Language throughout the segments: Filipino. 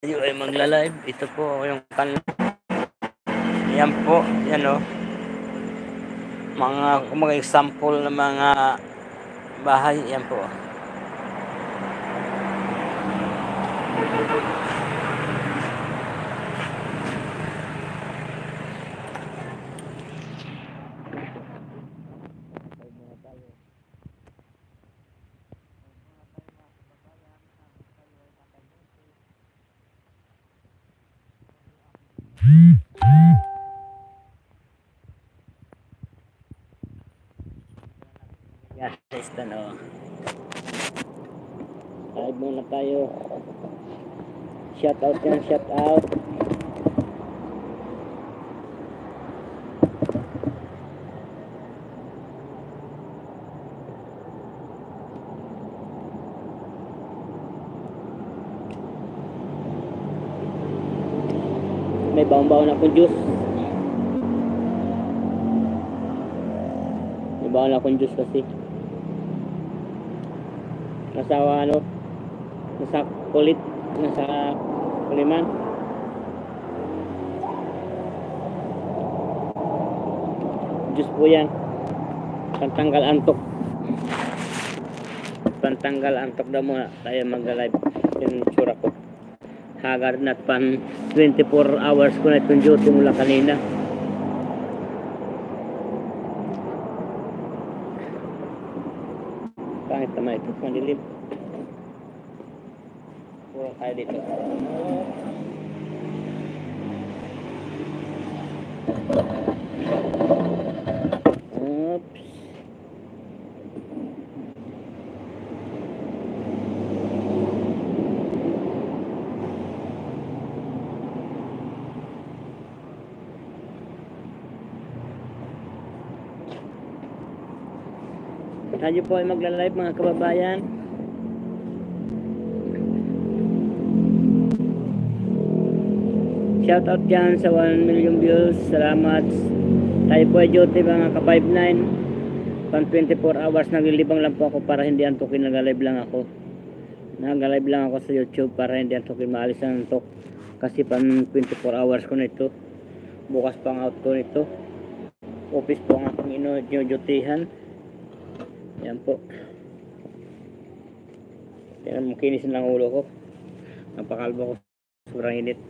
Tayo ay magla-live. Ito po yung yan po, yan o. Mga example ng mga bahay, yan po. Gas station o. Live muna tayo. Shout out yan, shout out. May baon-baon akong juice. May baon akong juice kasi. Nasa kulit, nasa kuliman. Juice po yan. Pantanggal antok. Pantanggal antok daw muna tayo mag-live. Yung tsura ko. Haggard na pan 24 hours ko na itong duty mula kanina. Pangit naman ito, mandilim. Puro tayo dito. Oops. Tayo po ay magla-live mga kababayan. Shout out dyan sa 1 million views. Salamat. Tayo po ay duty mga ka-59. Pan 24 hours naglilibang lang po ako para hindi antukin. Nag-live lang ako. Nag-live lang ako sa YouTube para hindi antukin. Maalis ang antok. Kasi pan 24 hours ko nito. Bukas pang out ko nito. Office po ang aking ino-dutyhan. Yan po. Tingnan mo, kinis lang ulo ko. Napakalbo ko. Sobrang init.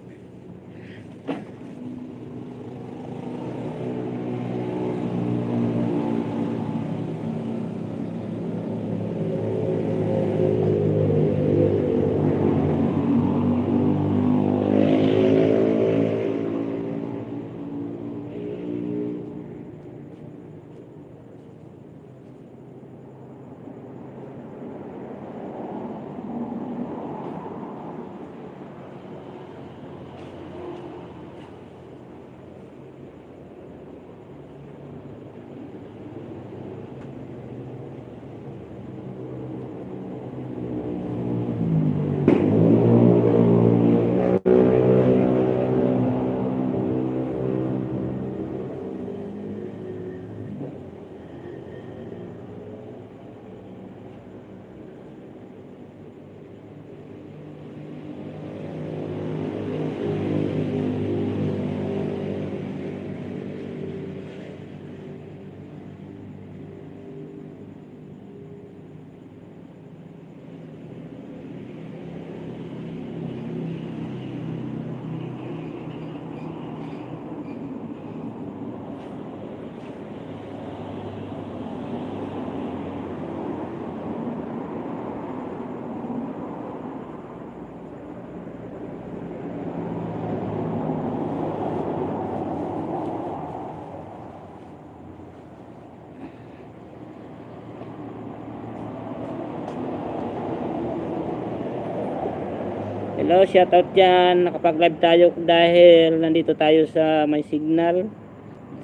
Hello, shoutout dyan. Nakapag-live tayo dahil nandito tayo sa may signal,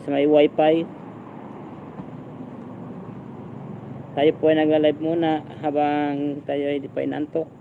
sa may wifi. Tayo po ay nag-live muna habang tayo ay di pa inantok.